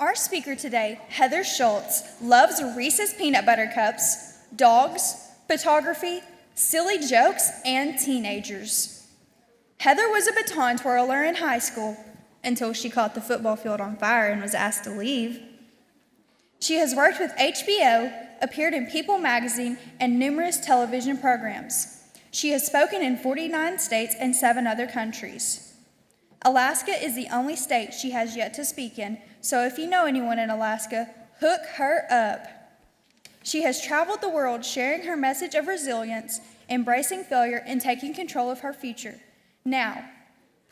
Our speaker today, Heather Shultz, loves Reese's peanut butter cups, dogs, photography, silly jokes, and teenagers. Heather was a baton twirler in high school until she caught the football field on fire and was asked to leave. She has worked with HBO, appeared in People magazine, and numerous television programs. She has spoken in 49 states and 7 other countries. Alaska is the only state she has yet to speak in, so if you know anyone in Alaska, hook her up. She has traveled the world sharing her message of resilience, embracing failure, and taking control of her future. Now,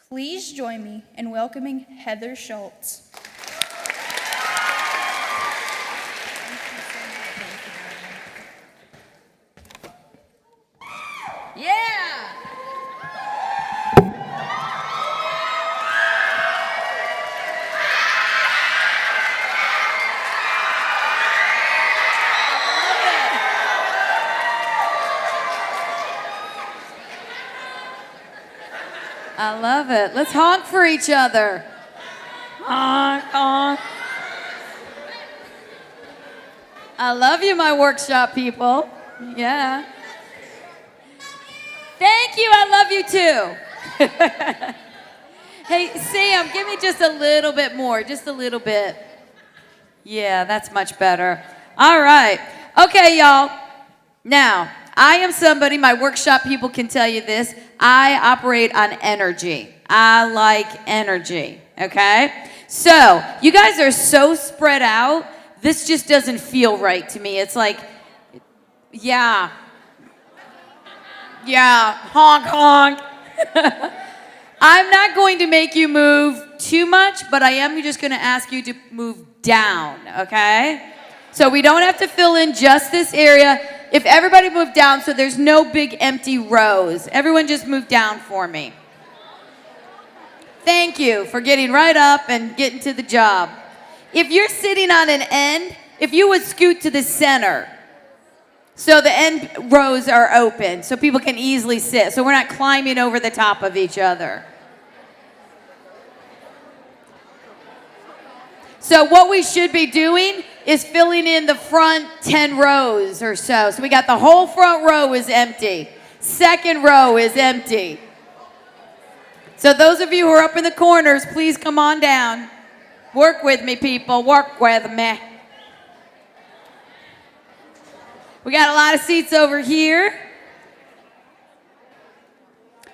please join me in welcoming Heather Shultz. Yeah! I love it. Let's honk for each other. Honk, honk. I love you, my workshop people. Yeah. Thank you. I love you too. Hey, Sam, give me just a little bit more. Just a little bit. Yeah, that's much better. All right. Okay, y'all. Now, I am somebody, my workshop people can tell you this, I operate on energy. I like energy, okay? So, you guys are so spread out, this just doesn't feel right to me. It's like, yeah, honk, honk. I'm not going to make you move too much, but I am just going to ask you to move down, okay? So we don't have to fill in just this area. If everybody moved down so there's no big empty rows. Everyone just move down for me. Thank you for getting right up and getting to the job. If you're sitting on an end, if you would scoot to the center, so the end rows are open, so people can easily sit, so we're not climbing over the top of each other. So what we should be doing is filling in the front 10 rows or so. So we got the whole front row is empty. Second row is empty. So those of you who are up in the corners, please come on down. Work with me, people. Work with me. We got a lot of seats over here.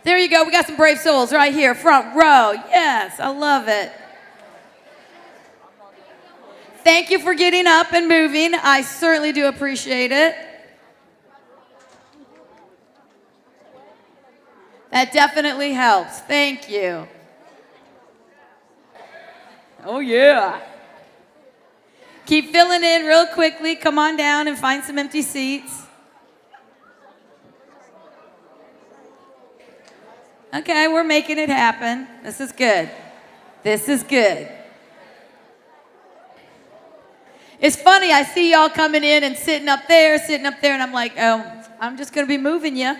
There you go. We got some brave souls right here, front row. Yes, I love it. Thank you for getting up and moving. I certainly do appreciate it. That definitely helps. Thank you. Oh, yeah. Keep filling in real quickly. Come on down and find some empty seats. Okay, we're making it happen. This is good. This is good. It's funny, I see y'all coming in and sitting up there, and I'm like, oh, I'm just going to be moving you.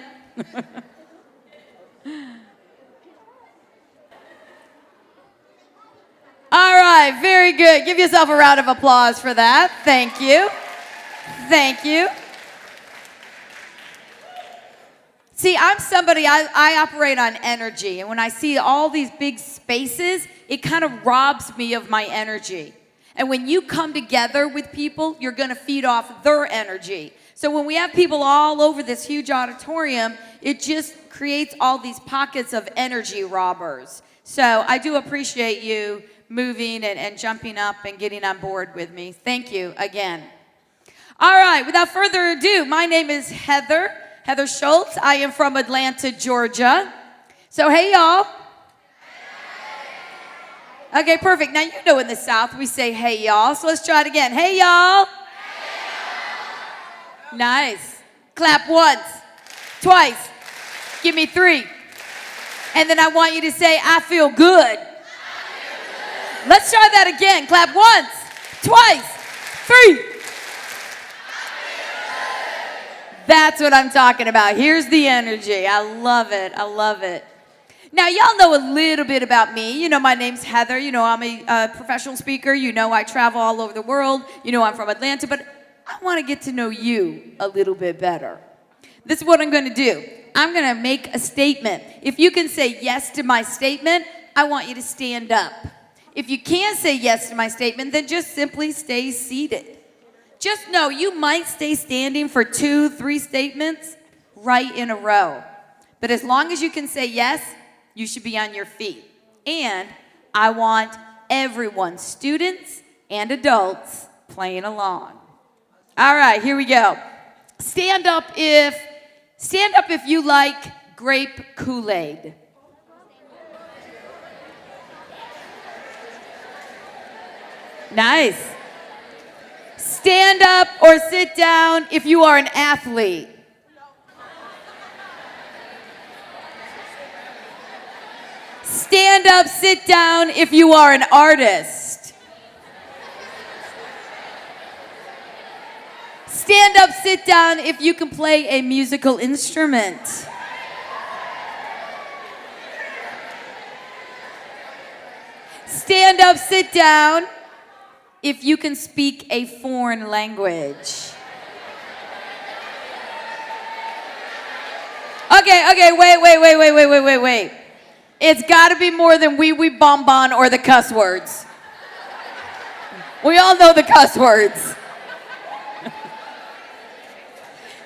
All right, very good. Give yourself a round of applause for that. Thank you. Thank you. See, I'm somebody, I operate on energy, and when I see all these big spaces, it kind of robs me of my energy. And when you come together with people, you're going to feed off their energy. So when we have people all over this huge auditorium, it just creates all these pockets of energy robbers. So I do appreciate you moving and jumping up and getting on board with me. Thank you again. All right, without further ado, my name is Heather Shultz. I am from Atlanta, Georgia. So hey, y'all. Okay, perfect. Now, you know in the South, we say, hey, y'all. So let's try it again. Hey, y'all. Hey, y'all. Nice. Clap once, twice. Give me 3. And then I want you to say, I feel good. Let's try that again. Clap once, twice, 3. That's what I'm talking about. Here's the energy. I love it. I love it. Now, y'all know a little bit about me. You know, my name's Heather. You know, I'm a professional speaker. You know, I travel all over the world. You know, I'm from Atlanta. But I want to get to know you a little bit better. This is what I'm going to do. I'm going to make a statement. If you can say yes to my statement, I want you to stand up. If you can't say yes to my statement, then just simply stay seated. Just know you might stay standing for 2, 3 statements right in a row. But as long as you can say yes, you should be on your feet. And I want everyone, students and adults, playing along. All right, here we go. Stand up if you like grape Kool-Aid. Nice. Stand up or sit down if you are an athlete. Stand up, sit down if you are an artist. Stand up, sit down if you can play a musical instrument. Stand up, sit down if you can speak a foreign language. Okay, wait. It's got to be more than wee bonbon or the cuss words. We all know the cuss words.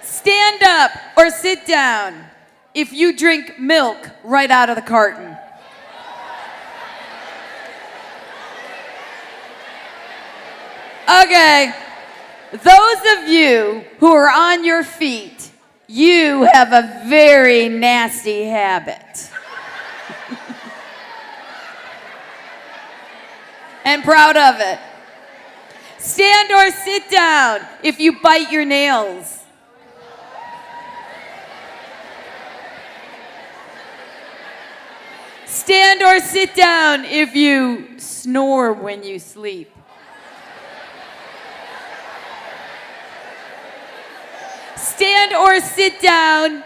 Stand up or sit down if you drink milk right out of the carton. Okay, those of you who are on your feet, you have a very nasty habit. And proud of it. Stand or sit down if you bite your nails. Stand or sit down if you snore when you sleep. Stand or sit down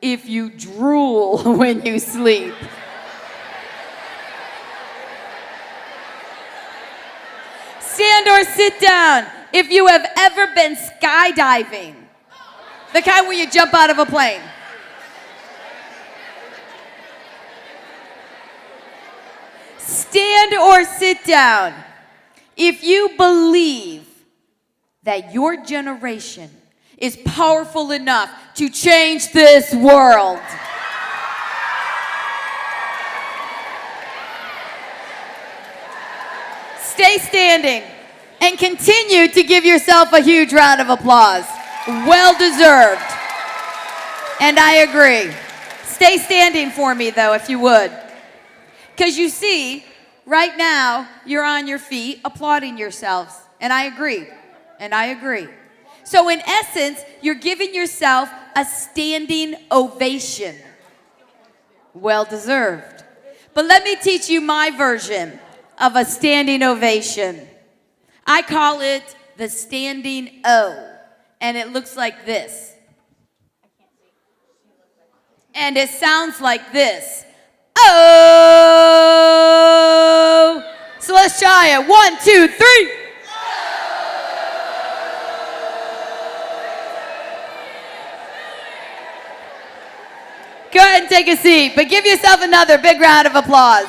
if you drool when you sleep. Stand or sit down if you have ever been skydiving. The kind where you jump out of a plane. Stand or sit down if you believe that your generation is powerful enough to change this world. Stay standing and continue to give yourself a huge round of applause. Well deserved. And I agree. Stay standing for me, though, if you would. Because you see, right now, you're on your feet applauding yourselves. And I agree. And I agree. So in essence, you're giving yourself a standing ovation. Well deserved. But let me teach you my version of a standing ovation. I call it the standing O. And it looks like this. And it sounds like this. Oh! So let's try it. 1, 2, 3. Go ahead and take a seat, but give yourself another big round of applause.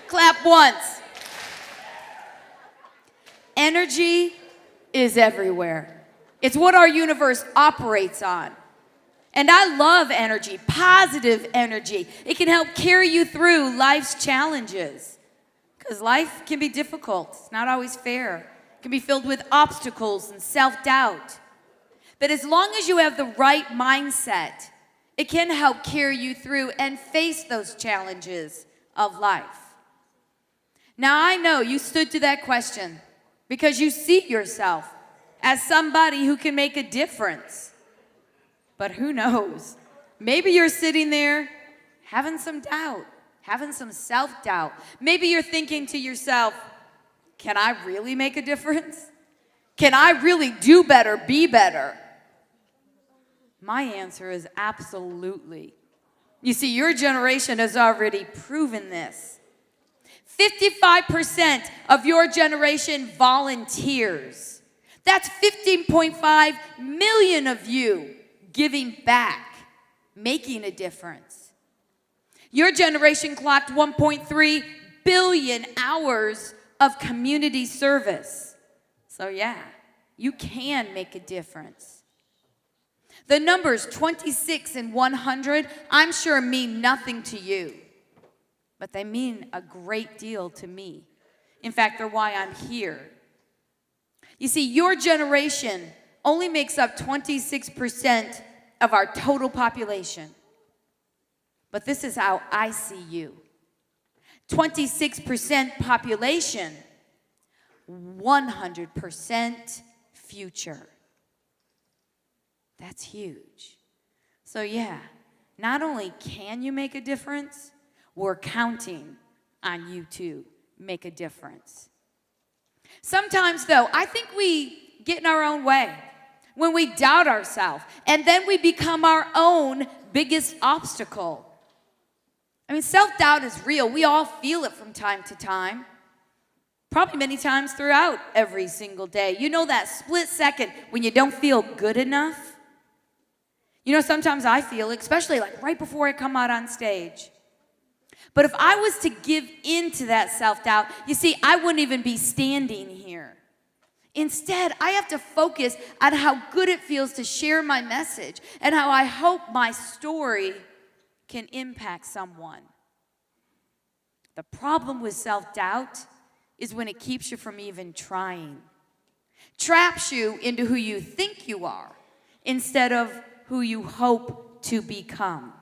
Clap once. Energy is everywhere. It's what our universe operates on. And I love energy, positive energy. It can help carry you through life's challenges. Because life can be difficult. It's not always fair. It can be filled with obstacles and self-doubt. But as long as you have the right mindset, it can help carry you through and face those challenges of life. Now, I know you stood to that question because you see yourself as somebody who can make a difference. But who knows? Maybe you're sitting there having some doubt, having some self-doubt. Maybe you're thinking to yourself, can I really make a difference? Can I really do better, be better? My answer is absolutely. You see, your generation has already proven this. 55% of your generation volunteers. That's 15.5 million of you giving back, making a difference. Your generation clocked 1.3 billion hours of community service. So yeah, you can make a difference. The numbers 26 and 100, I'm sure mean nothing to you, but they mean a great deal to me. In fact, they're why I'm here. You see, your generation only makes up 26% of our total population. But this is how I see you. 26% population, 100% future. That's huge. So yeah, not only can you make a difference, we're counting on you to make a difference. Sometimes though, I think we get in our own way when we doubt ourselves, and then we become our own biggest obstacle. I mean, self-doubt is real. We all feel it from time to time. Probably many times throughout every single day. You know that split second when you don't feel good enough? You know, sometimes I feel it, especially like right before I come out on stage. But if I was to give in to that self-doubt, you see, I wouldn't even be standing here. Instead, I have to focus on how good it feels to share my message and how I hope my story can impact someone. The problem with self-doubt is when it keeps you from even trying. Traps you into who you think you are instead of who you hope to become.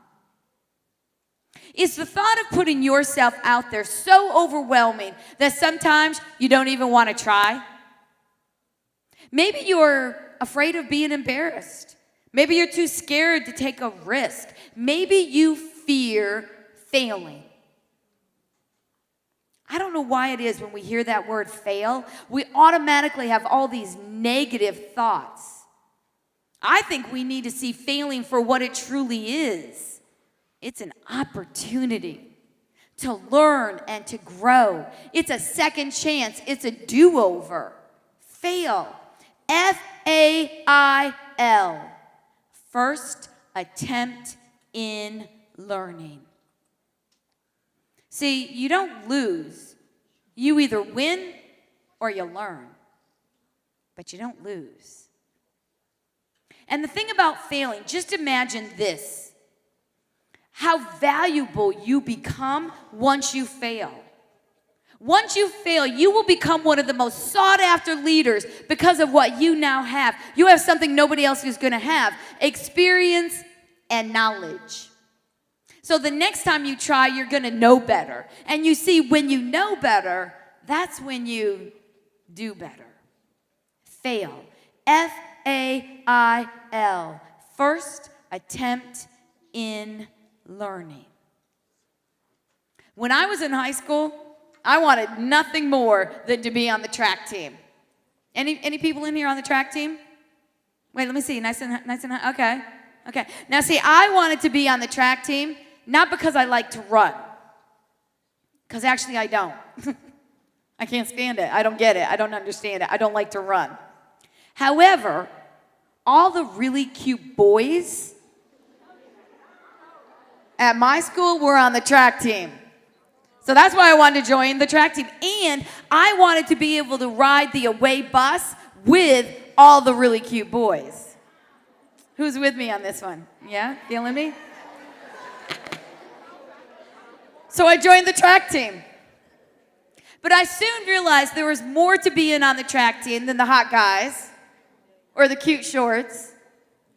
Is the thought of putting yourself out there so overwhelming that sometimes you don't even want to try? Maybe you're afraid of being embarrassed. Maybe you're too scared to take a risk. Maybe you fear failing. I don't know why it is when we hear that word fail, we automatically have all these negative thoughts. I think we need to see failing for what it truly is. It's an opportunity to learn and to grow. It's a second chance. It's a do-over. Fail. F-A-I-L. First attempt in learning. See, you don't lose. You either win or you learn. But you don't lose. And the thing about failing, just imagine this. How valuable you become once you fail. Once you fail, you will become one of the most sought-after leaders because of what you now have. You have something nobody else is going to have. Experience and knowledge. So the next time you try, you're going to know better. And you see, when you know better, that's when you do better. Fail. F-A-I-L. First attempt in learning. When I was in high school, I wanted nothing more than to be on the track team. Any people in here on the track team? Wait, let me see. Nice and high. Okay. Now see, I wanted to be on the track team, not because I like to run. Because actually I don't. I can't stand it. I don't get it. I don't understand it. I don't like to run. However, all the really cute boys at my school were on the track team. So that's why I wanted to join the track team. And I wanted to be able to ride the away bus with all the really cute boys. Who's with me on this one? Yeah? Feeling me? So I joined the track team. But I soon realized there was more to being on the track team than the hot guys, or the cute shorts,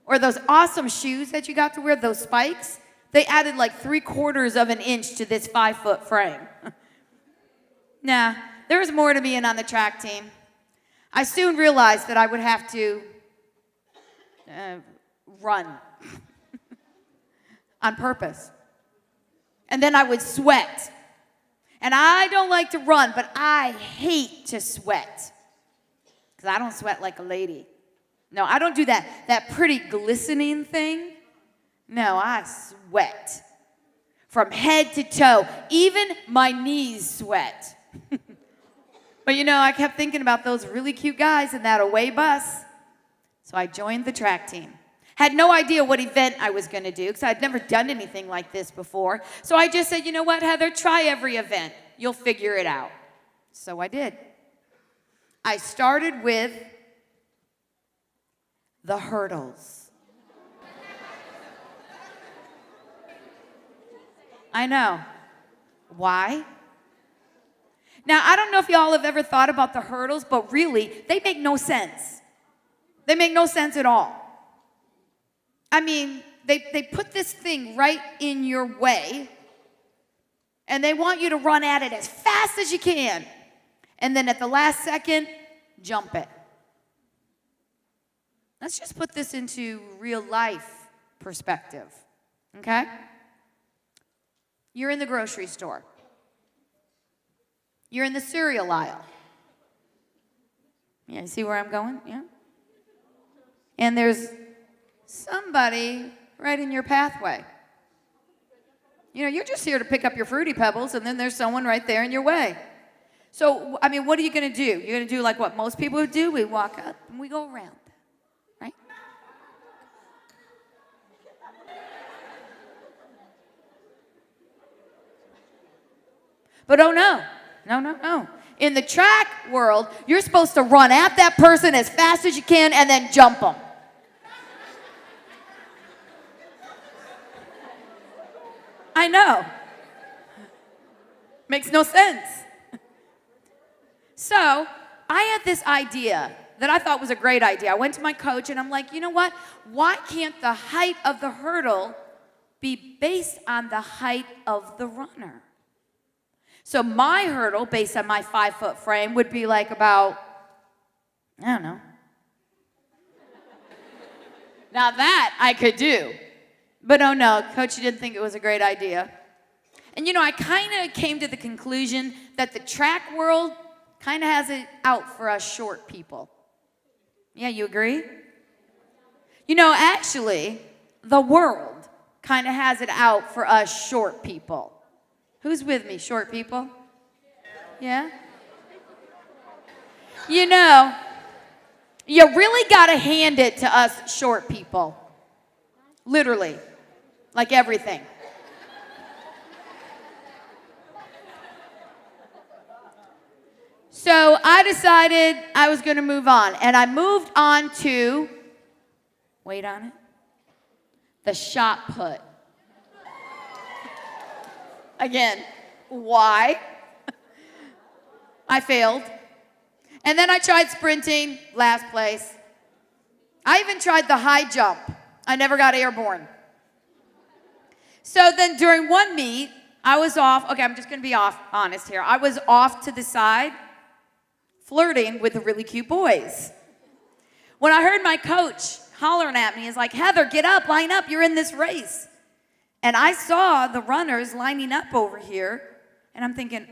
or those awesome shoes that you got to wear, those spikes. They added like 3/4 of an inch to this 5-foot frame. Nah, there was more to being on the track team. I soon realized that I would have to run on purpose. And then I would sweat. And I don't like to run, but I hate to sweat. because I don't sweat like a lady. No, I don't do that pretty glistening thing. No, I sweat from head to toe. Even my knees sweat. But I kept thinking about those really cute guys in that away bus. So I joined the track team. Had no idea what event I was going to do because I'd never done anything like this before. So I just said, you know what, Heather, try every event. You'll figure it out. So I did. I started with the hurdles. I know. Why? Now, I don't know if y'all have ever thought about the hurdles, but really, they make no sense. They make no sense at all. I mean, they put this thing right in your way, and they want you to run at it as fast as you can. And then at the last second, jump it. Let's just put this into real life perspective, okay? You're in the grocery store. You're in the cereal aisle. Yeah, you see where I'm going? Yeah? And there's somebody right in your pathway. You're just here to pick up your Fruity Pebbles, and then there's someone right there in your way. So, I mean, what are you going to do? You're going to do like what most people would do? We walk up and we go around, right? But oh no. No. In the track world, you're supposed to run at that person as fast as you can and then jump them. I know. Makes no sense. So, I had this idea that I thought was a great idea. I went to my coach and I'm like, you know what? Why can't the height of the hurdle be based on the height of the runner? So my hurdle, based on my 5-foot frame, would be like about, I don't know. Now that I could do. But oh no, Coach didn't think it was a great idea. And I kind of came to the conclusion that the track world kind of has it out for us short people. Yeah, you agree? Actually, the world kind of has it out for us short people. Who's with me, short people? Yeah? You really got to hand it to us short people. Literally. Like everything. So I decided I was going to move on. And I moved on to, wait on it, the shot put. Again, why? I failed. And then I tried sprinting, last place. I even tried the high jump. I never got airborne. So then during one meet, I was off. Okay, I'm just going to be honest here. I was off to the side, flirting with the really cute boys. When I heard my coach hollering at me, he's like, Heather, get up, line up, you're in this race. And I saw the runners lining up over here, and I'm thinking,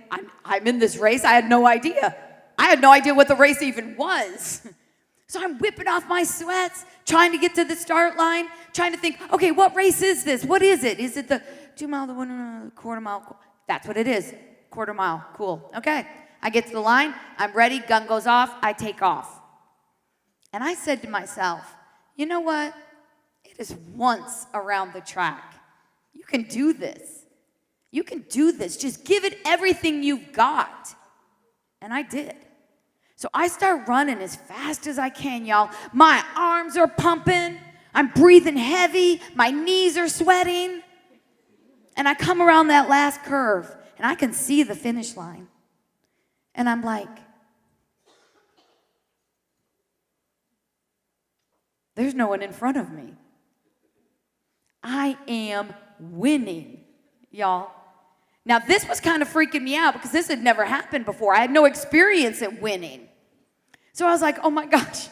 I'm in this race? I had no idea. I had no idea what the race even was. So I'm whipping off my sweats, trying to get to the start line, trying to think, okay, what race is this? What is it? Is it the 2 mile, the 1 quarter mile? That's what it is, quarter mile, cool. Okay, I get to the line, I'm ready, gun goes off, I take off. And I said to myself, you know what? It is once around the track. You can do this. You can do this. Just give it everything you've got. And I did. So I start running as fast as I can, y'all. My arms are pumping. I'm breathing heavy. My knees are sweating. And I come around that last curve, and I can see the finish line. And I'm like, there's no one in front of me. I am winning, y'all. Now, this was kind of freaking me out because this had never happened before. I had no experience at winning. So I was like, oh my gosh,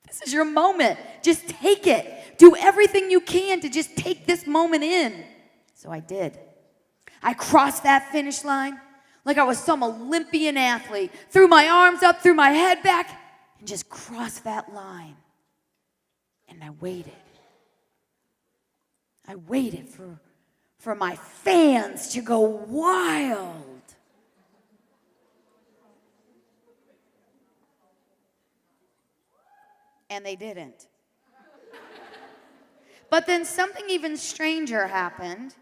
this is your moment. Just take it. Do everything you can to just take this moment in. So I did. I crossed that finish line like I was some Olympian athlete. Threw my arms up, threw my head back, and just crossed that line. And I waited. I waited for my fans to go wild. And they didn't. But then something even stranger happened.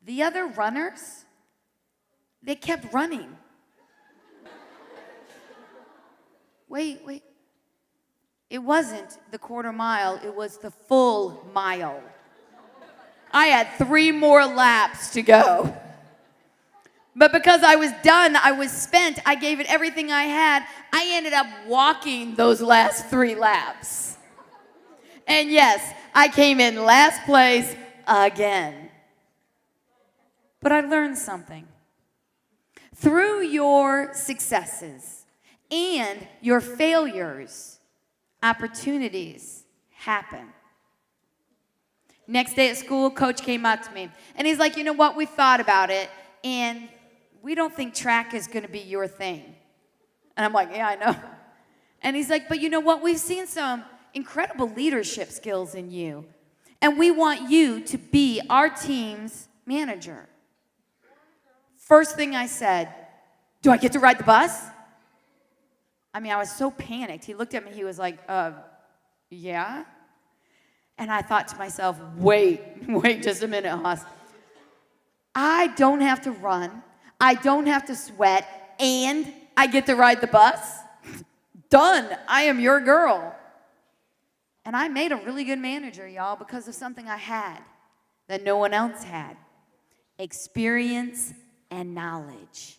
The other runners, they kept running. Wait. It wasn't the quarter mile, it was the full mile. I had 3 more laps to go. But because I was done, I was spent, I gave it everything I had, I ended up walking those last 3 laps. And yes, I came in last place again. But I learned something. Through your successes and your failures, opportunities happen. Next day at school, coach came up to me, and he's like, you know what, we thought about it, and we don't think track is going to be your thing. And I'm like, yeah, I know. And he's like, but you know what, we've seen some incredible leadership skills in you, and we want you to be our team's manager. First thing I said, do I get to ride the bus? I mean, I was so panicked. He looked at me, he was like, yeah? And I thought to myself, wait just a minute, Haas. I don't have to run, I don't have to sweat, and I get to ride the bus? Done, I am your girl. And I made a really good manager, y'all, because of something I had that no one else had. Experience and knowledge.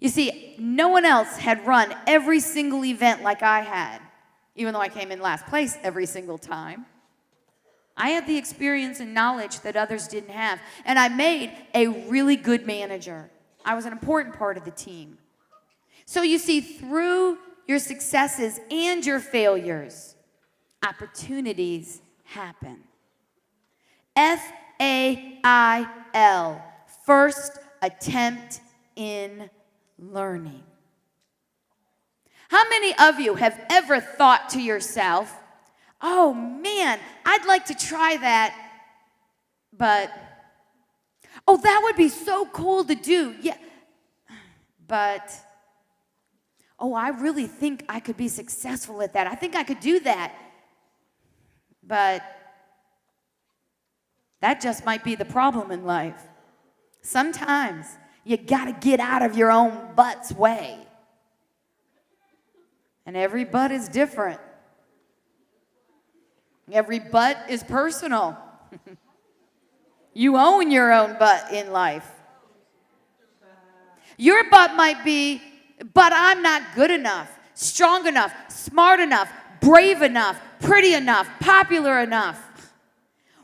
You see, no one else had run every single event like I had, even though I came in last place every single time. I had the experience and knowledge that others didn't have, and I made a really good manager. I was an important part of the team. So you see, through your successes and your failures, opportunities happen. FAIL, first attempt in learning. How many of you have ever thought to yourself, oh man, I'd like to try that, but, oh, that would be so cool to do. Yeah, but, oh, I really think I could be successful at that. I think I could do that. But that just might be the problem in life. Sometimes you got to get out of your own butt's way. And every butt is different. Every butt is personal. You own your own butt in life. Your butt might be, but I'm not good enough, strong enough, smart enough, brave enough, pretty enough, popular enough.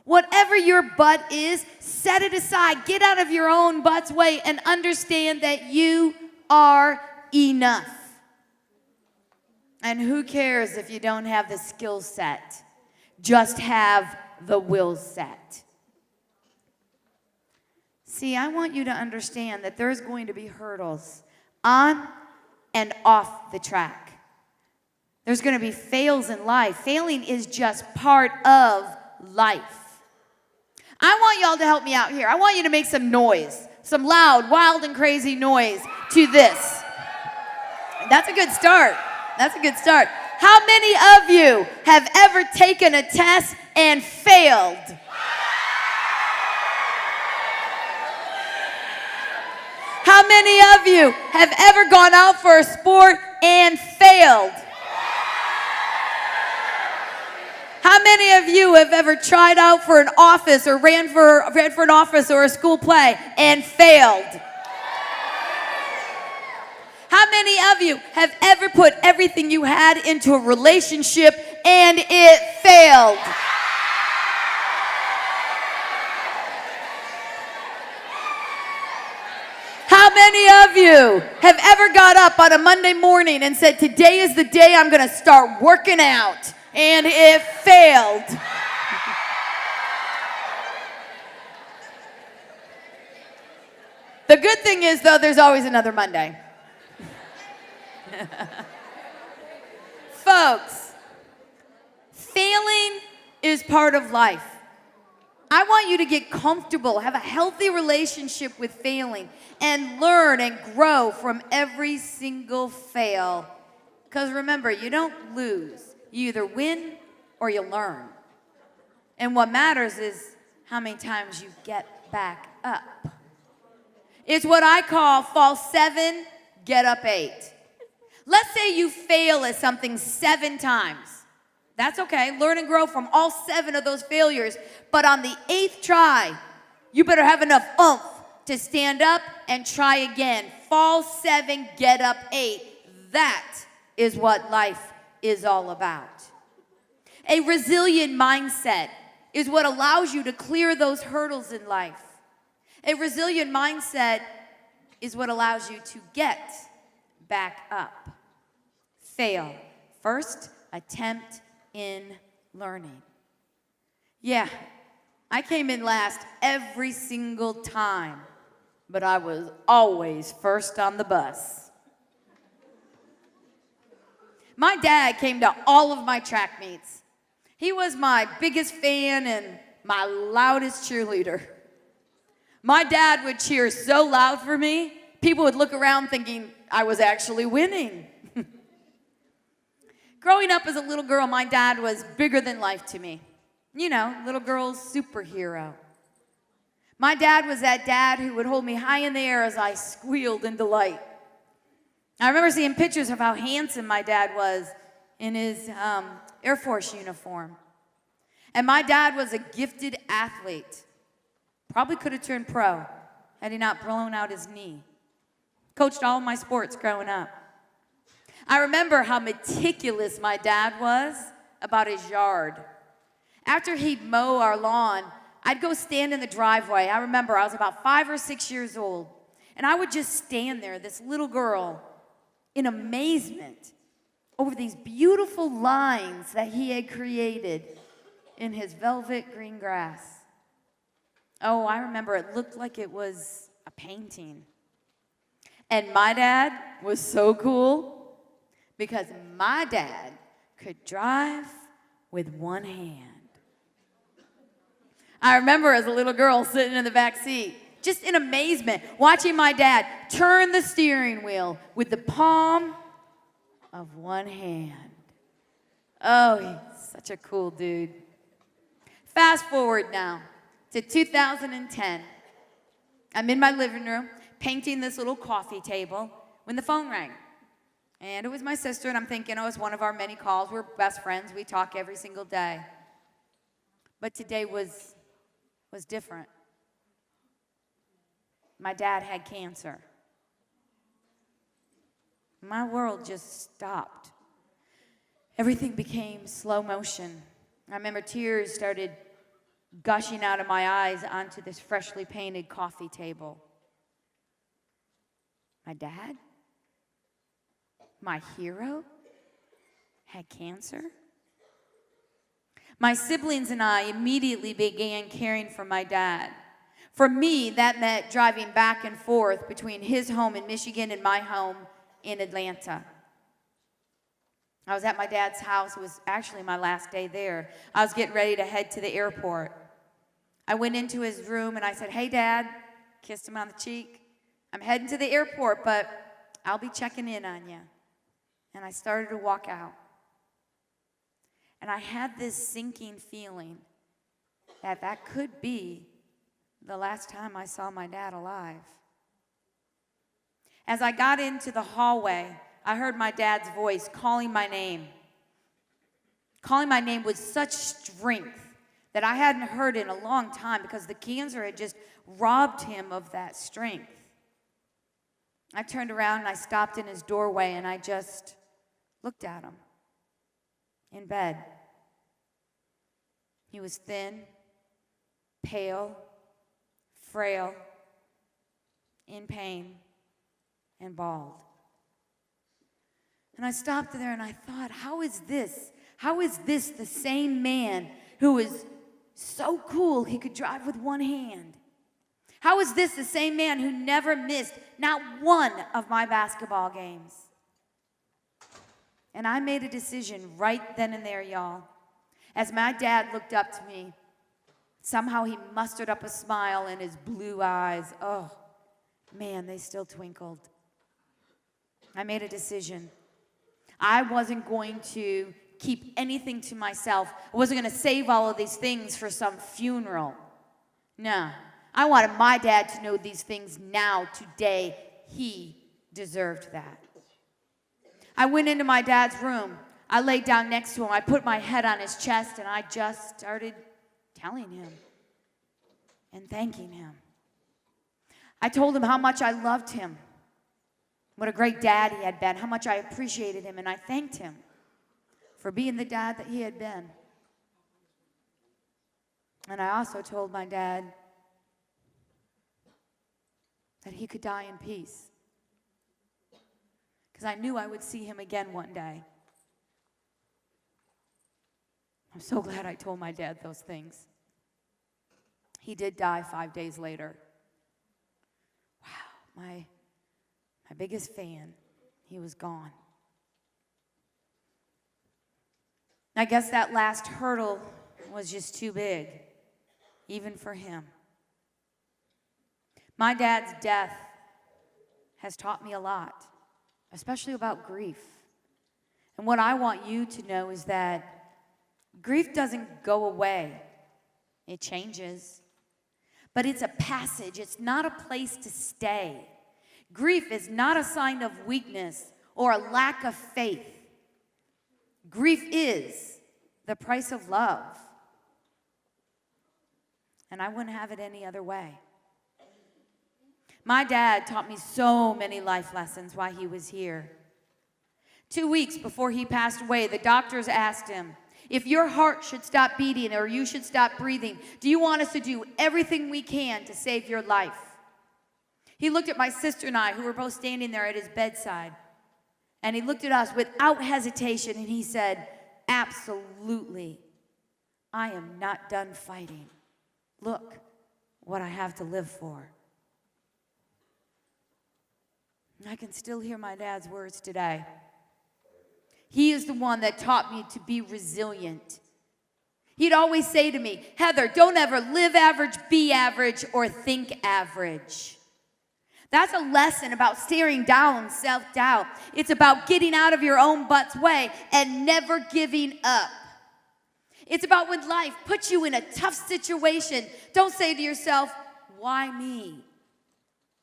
Whatever your butt is, set it aside. Get out of your own butt's way and understand that you are enough. And who cares if you don't have the skill set? Just have the will set. See, I want you to understand that there's going to be hurdles on and off the track. There's going to be fails in life. Failing is just part of life. I want y'all to help me out here. I want you to make some noise, some loud, wild, and crazy noise to this. That's a good start. That's a good start. How many of you have ever taken a test and failed? How many of you have ever gone out for a sport and failed? How many of you have ever tried out for an office or ran for an office or a school play and failed? How many of you have ever put everything you had into a relationship and it failed? How many of you have ever got up on a Monday morning and said, today is the day I'm going to start working out, and it failed? The good thing is, though, there's always another Monday. Folks, failing is part of life. I want you to get comfortable, have a healthy relationship with failing, and learn and grow from every single fail. Because remember, you don't lose. You either win or you learn. And what matters is how many times you get back up. It's what I call fall 7, get up 8. Let's say you fail at something 7 times. That's okay. Learn and grow from all 7 of those failures. But on the 8th try, you better have enough oomph to stand up and try again. Fall 7, get up 8. That is what life is all about. A resilient mindset is what allows you to clear those hurdles in life. A resilient mindset is what allows you to get back up. Fail. First attempt in learning. Yeah, I came in last every single time, but I was always first on the bus. My dad came to all of my track meets. He was my biggest fan and my loudest cheerleader. My dad would cheer so loud for me, people would look around thinking I was actually winning. Growing up as a little girl, my dad was bigger than life to me. You know, little girl's superhero. My dad was that dad who would hold me high in the air as I squealed in delight. I remember seeing pictures of how handsome my dad was in his Air Force uniform. And my dad was a gifted athlete. Probably could have turned pro had he not blown out his knee. Coached all of my sports growing up. I remember how meticulous my dad was about his yard. After he'd mow our lawn, I'd go stand in the driveway. I remember I was about 5 or 6 years old, and I would just stand there, this little girl, in amazement over these beautiful lines that he had created in his velvet green grass. Oh, I remember it looked like it was a painting. And my dad was so cool because my dad could drive with one hand. I remember as a little girl sitting in the back seat, just in amazement, watching my dad turn the steering wheel with the palm of one hand. Oh, he's such a cool dude. Fast forward now to 2010. I'm in my living room painting this little coffee table when the phone rang. And it was my sister, and I'm thinking, oh, it's one of our many calls. We're best friends. We talk every single day. But today was different. My dad had cancer. My world just stopped. Everything became slow motion. I remember tears started gushing out of my eyes onto this freshly painted coffee table. My dad, my hero, had cancer. My siblings and I immediately began caring for my dad. For me, that meant driving back and forth between his home in Michigan and my home in Atlanta. I was at my dad's house. It was actually my last day there. I was getting ready to head to the airport. I went into his room and I said, "Hey, Dad," kissed him on the cheek. "I'm heading to the airport, but I'll be checking in on you." And I started to walk out. And I had this sinking feeling that could be the last time I saw my dad alive. As I got into the hallway, I heard my dad's voice calling my name with such strength that I hadn't heard in a long time because the cancer had just robbed him of that strength. I turned around and I stopped in his doorway and I just looked at him in bed. He was thin, pale, frail, in pain, and bald. And I stopped there and I thought, how is this? How is this the same man who is so cool he could drive with one hand? How is this the same man who never missed not one of my basketball games? And I made a decision right then and there, y'all. As my dad looked up to me, somehow he mustered up a smile in his blue eyes. Oh, man, they still twinkled. I made a decision. I wasn't going to keep anything to myself. I wasn't going to save all of these things for some funeral. No, I wanted my dad to know these things now, today. He deserved that. I went into my dad's room. I laid down next to him. I put my head on his chest, and I just started telling him and thanking him. I told him how much I loved him, what a great dad he had been, how much I appreciated him, and I thanked him for being the dad that he had been. And I also told my dad that he could die in peace, because I knew I would see him again one day. I'm so glad I told my dad those things. He did die 5 days later. Wow, my biggest fan, he was gone. I guess that last hurdle was just too big, even for him. My dad's death has taught me a lot, especially about grief. And what I want you to know is that grief doesn't go away. It changes. But it's a passage. It's not a place to stay. Grief is not a sign of weakness or a lack of faith. Grief is the price of love. And I wouldn't have it any other way. My dad taught me so many life lessons while he was here. 2 weeks before he passed away, the doctors asked him, if your heart should stop beating or you should stop breathing, do you want us to do everything we can to save your life? He looked at my sister and I, who were both standing there at his bedside, and he looked at us without hesitation, and he said, absolutely. I am not done fighting. Look what I have to live for. I can still hear my dad's words today. He is the one that taught me to be resilient. He'd always say to me, Heather, don't ever live average, be average, or think average. That's a lesson about staring down self-doubt. It's about getting out of your own butt's way and never giving up. It's about when life puts you in a tough situation, don't say to yourself, why me?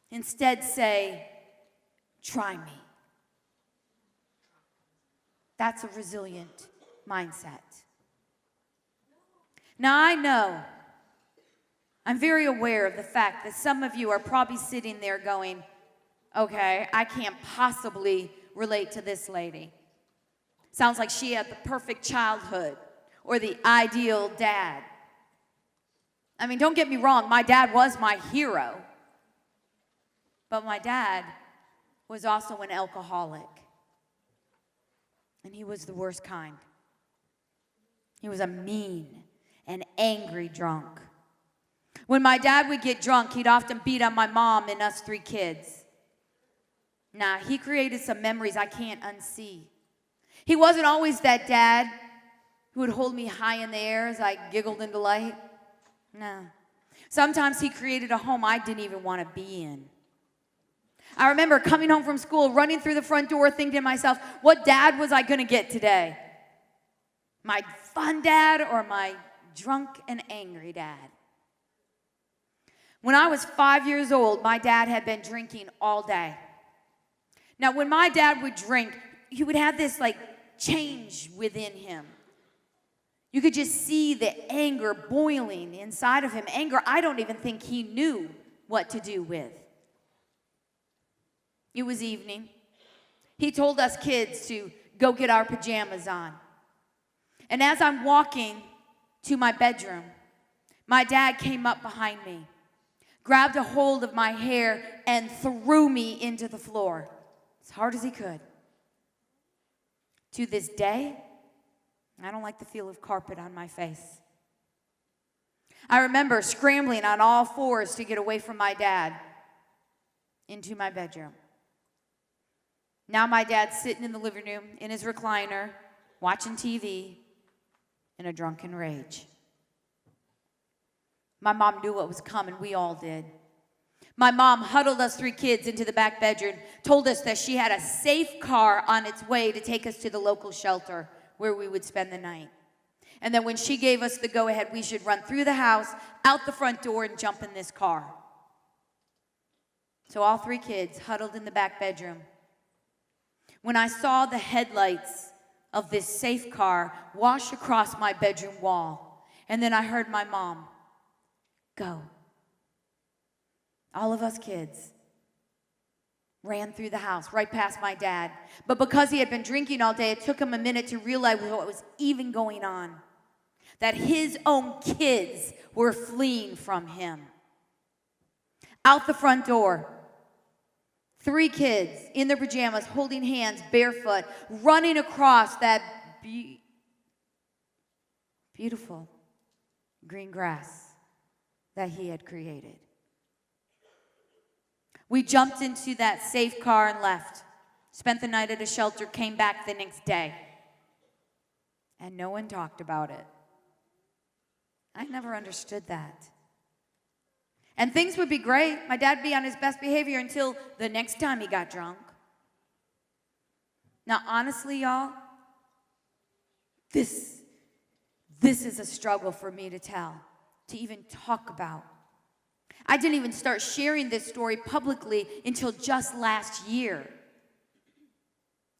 Instead say, try me. That's a resilient mindset. Now I know, I'm very aware of the fact that some of you are probably sitting there going, okay, I can't possibly relate to this lady. Sounds like she had the perfect childhood or the ideal dad. I mean, don't get me wrong, my dad was my hero. But my dad was also an alcoholic. And he was the worst kind. He was a mean and angry drunk. When my dad would get drunk, he'd often beat on my mom and us 3 kids. Nah, he created some memories I can't unsee. He wasn't always that dad who would hold me high in the air as I giggled in delight. No. Sometimes he created a home I didn't even want to be in. I remember coming home from school, running through the front door, thinking to myself, what dad was I going to get today? My fun dad or my drunk and angry dad? When I was 5 years old, my dad had been drinking all day. Now, when my dad would drink, he would have this change within him. You could just see the anger boiling inside of him. Anger I don't even think he knew what to do with. It was evening. He told us kids to go get our pajamas on. And as I'm walking to my bedroom, my dad came up behind me, grabbed a hold of my hair, and threw me into the floor as hard as he could. To this day, I don't like the feel of carpet on my face. I remember scrambling on all fours to get away from my dad into my bedroom. Now my dad's sitting in the living room in his recliner, watching TV in a drunken rage. My mom knew what was coming. We all did. My mom huddled us 3 kids into the back bedroom, told us that she had a safe car on its way to take us to the local shelter where we would spend the night. And then when she gave us the go-ahead, we should run through the house, out the front door, and jump in this car. So all 3 kids huddled in the back bedroom. When I saw the headlights of this safe car wash across my bedroom wall, and then I heard my mom go. All of us kids ran through the house, right past my dad. But because he had been drinking all day, it took him a minute to realize what was even going on. That his own kids were fleeing from him. Out the front door, 3 kids in their pajamas, holding hands, barefoot, running across that beautiful green grass that he had created. We jumped into that safe car and left. Spent the night at a shelter, came back the next day. And no one talked about it. I never understood that. And things would be great. My dad would be on his best behavior until the next time he got drunk. Now, honestly, y'all, this is a struggle for me to tell, to even talk about. I didn't even start sharing this story publicly until just last year.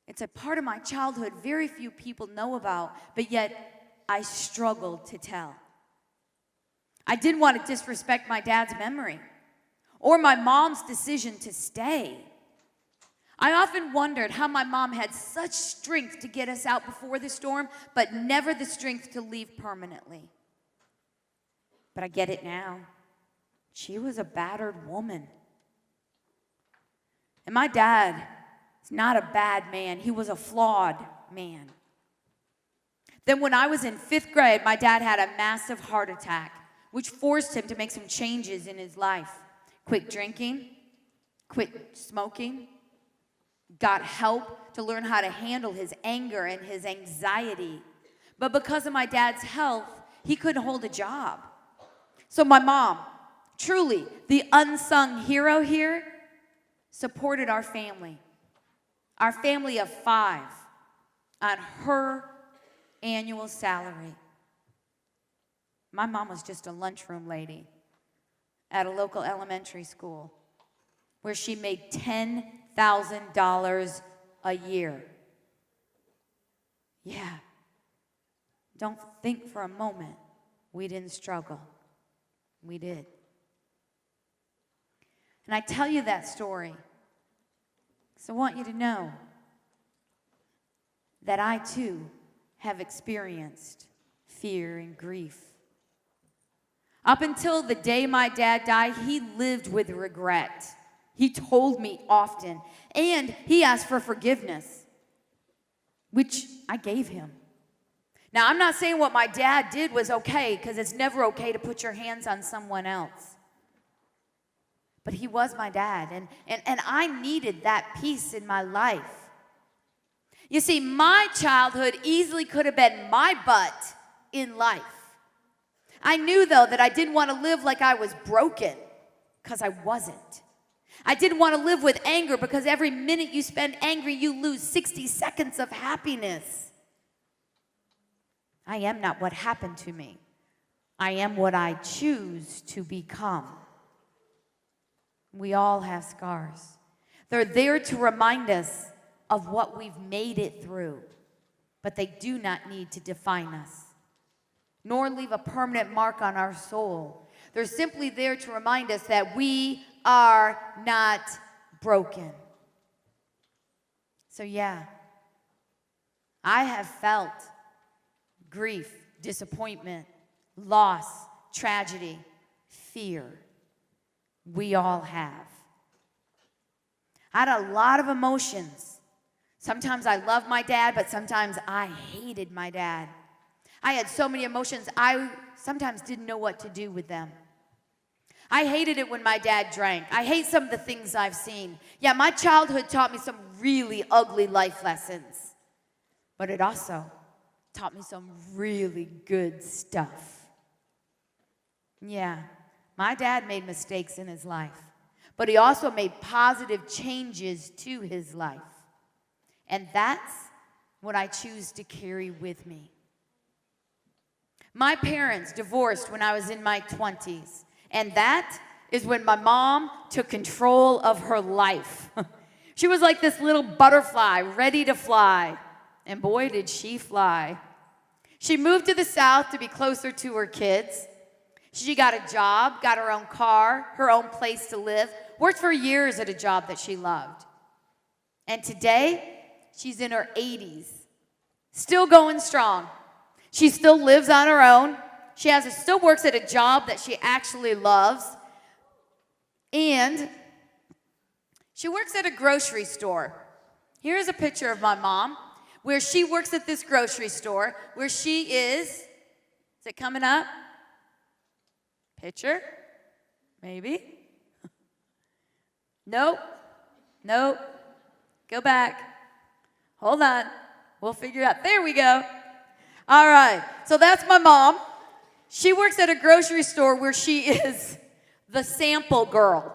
It's a part of my childhood very few people know about, but yet I struggled to tell. I didn't want to disrespect my dad's memory or my mom's decision to stay. I often wondered how my mom had such strength to get us out before the storm, but never the strength to leave permanently. But I get it now. She was a battered woman. And my dad is not a bad man. He was a flawed man. Then when I was in 5th grade, my dad had a massive heart attack, which forced him to make some changes in his life. Quit drinking, quit smoking, got help to learn how to handle his anger and his anxiety. But because of my dad's health, he couldn't hold a job. So my mom, truly the unsung hero here, supported our family of 5, on her annual salary. My mom was just a lunchroom lady at a local elementary school where she made $10,000 a year. Yeah. Don't think for a moment we didn't struggle. We did. And I tell you that story because I want you to know that I too have experienced fear and grief. Up until the day my dad died, he lived with regret. He told me often, and he asked for forgiveness, which I gave him. Now, I'm not saying what my dad did was okay, because it's never okay to put your hands on someone else. But he was my dad, and I needed that peace in my life. You see, my childhood easily could have been my butt in life. I knew, though, that I didn't want to live like I was broken, because I wasn't. I didn't want to live with anger, because every minute you spend angry, you lose 60 seconds of happiness. I am not what happened to me. I am what I choose to become. We all have scars. They're there to remind us of what we've made it through, but they do not need to define us, nor leave a permanent mark on our soul. They're simply there to remind us that we are not broken. So yeah, I have felt grief, disappointment, loss, tragedy, fear. We all have. I had a lot of emotions. Sometimes I loved my dad, but sometimes I hated my dad. I had so many emotions, I sometimes didn't know what to do with them. I hated it when my dad drank. I hate some of the things I've seen. Yeah, my childhood taught me some really ugly life lessons. But it also taught me some really good stuff. Yeah, my dad made mistakes in his life, but he also made positive changes to his life. And that's what I choose to carry with me. My parents divorced when I was in my 20s, and that is when my mom took control of her life. She was like this little butterfly ready to fly, and boy, did she fly. She moved to the South to be closer to her kids. She got a job, got her own car, her own place to live, worked for years at a job that she loved. And today, she's in her 80s, still going strong. She still lives on her own. She still works at a job that she actually loves. And she works at a grocery store. Here's a picture of my mom, where she works at this grocery store, where she is it coming up? Picture? Maybe? Nope. Go back. Hold on. We'll figure it out. There we go. All right. So that's my mom. She works at a grocery store where she is the sample girl.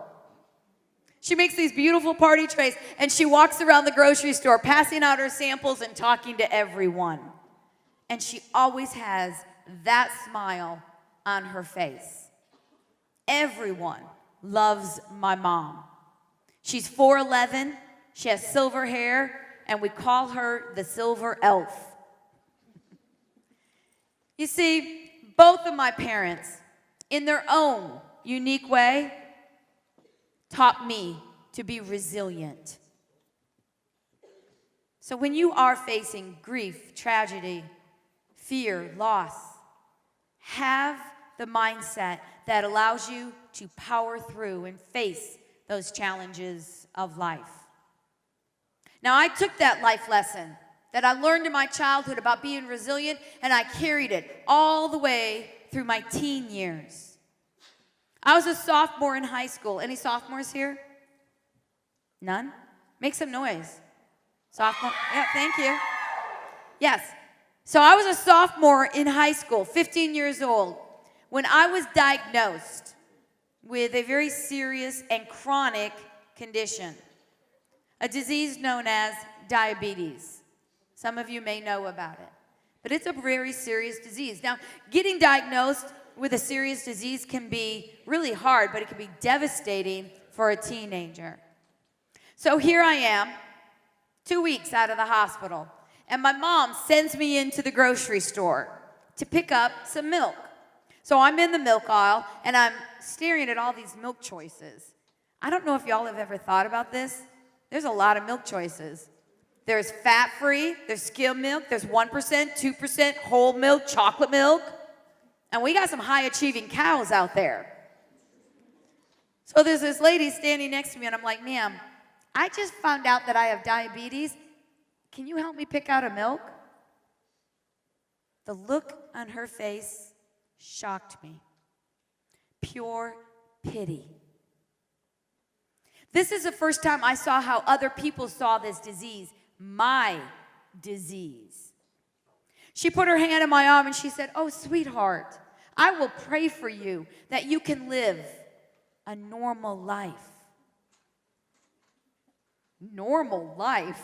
She makes these beautiful party trays, and she walks around the grocery store passing out her samples and talking to everyone. And she always has that smile on her face. Everyone loves my mom. She's 4'11", she has silver hair, and we call her the Silver Elf. You see, both of my parents, in their own unique way, taught me to be resilient. So when you are facing grief, tragedy, fear, loss, have the mindset that allows you to power through and face those challenges of life. Now, I took that life lesson that I learned in my childhood about being resilient, and I carried it all the way through my teen years. I was a sophomore in high school. Any sophomores here? None? Make some noise. Sophomore? Yeah, thank you. Yes. So I was a sophomore in high school, 15 years old, when I was diagnosed with a very serious and chronic condition, a disease known as diabetes. Some of you may know about it, but it's a very serious disease. Now, getting diagnosed with a serious disease can be really hard, but it can be devastating for a teenager. So here I am, 2 weeks out of the hospital, and my mom sends me into the grocery store to pick up some milk. So I'm in the milk aisle, and I'm staring at all these milk choices. I don't know if y'all have ever thought about this. There's a lot of milk choices. There's fat-free, there's skim milk, there's 1%, 2%, whole milk, chocolate milk. And we got some high-achieving cows out there. So there's this lady standing next to me, and I'm like, ma'am, I just found out that I have diabetes. Can you help me pick out a milk? The look on her face shocked me. Pure pity. This is the first time I saw how other people saw this disease, my disease. She put her hand on my arm and she said, oh, sweetheart, I will pray for you that you can live a normal life. Normal life?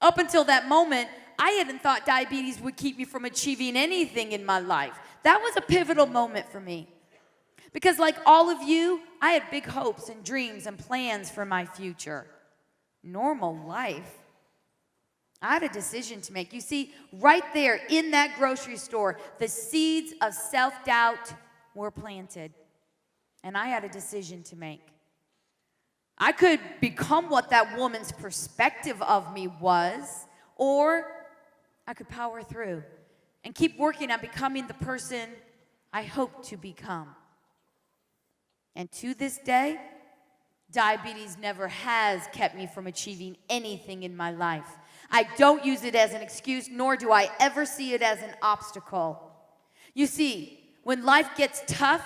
Up until that moment, I hadn't thought diabetes would keep me from achieving anything in my life. That was a pivotal moment for me. Because like all of you, I had big hopes and dreams and plans for my future. Normal life? I had a decision to make. You see, right there in that grocery store, the seeds of self-doubt were planted. And I had a decision to make. I could become what that woman's perspective of me was, or I could power through and keep working on becoming the person I hope to become. And to this day, diabetes never has kept me from achieving anything in my life. I don't use it as an excuse, nor do I ever see it as an obstacle. You see, when life gets tough,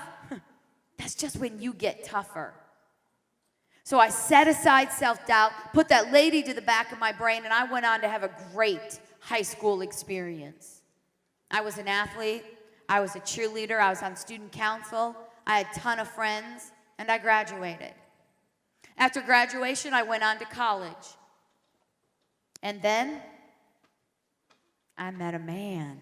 that's It's just when you get tougher. So I set aside self-doubt, put that lady to the back of my brain, and I went on to have a great high school experience. I was an athlete. I was a cheerleader. I was on student council. I had a ton of friends, and I graduated. After graduation, I went on to college. And then I met a man.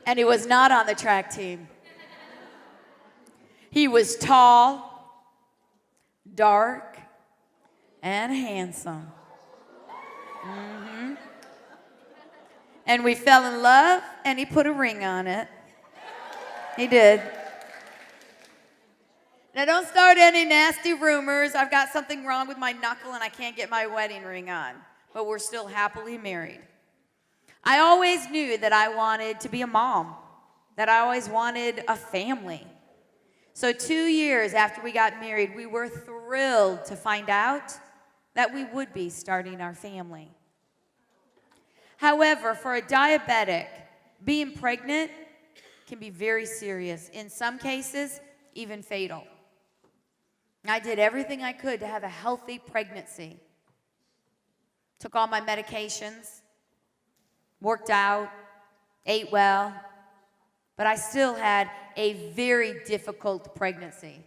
And he was not on the track team. He was tall, dark, and handsome. And we fell in love, and he put a ring on it. He did. Now, don't start any nasty rumors. I've got something wrong with my knuckle, and I can't get my wedding ring on. But we're still happily married. I always knew that I wanted to be a mom, that I always wanted a family. So 2 years after we got married, we were thrilled to find out that we would be starting our family. However, for a diabetic, being pregnant can be very serious. In some cases, even fatal. I did everything I could to have a healthy pregnancy. Took all my medications, worked out, ate well, but I still had a very difficult pregnancy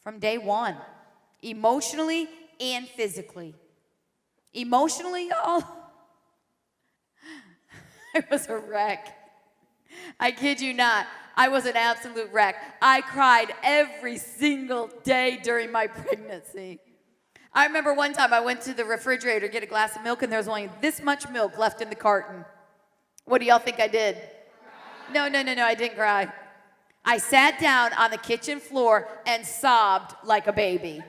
from day one, emotionally and physically. Emotionally, y'all, I was a wreck. I kid you not. I was an absolute wreck. I cried every single day during my pregnancy. I remember one time I went to the refrigerator to get a glass of milk, and there was only this much milk left in the carton. What do y'all think I did? No, I didn't cry. I sat down on the kitchen floor and sobbed like a baby.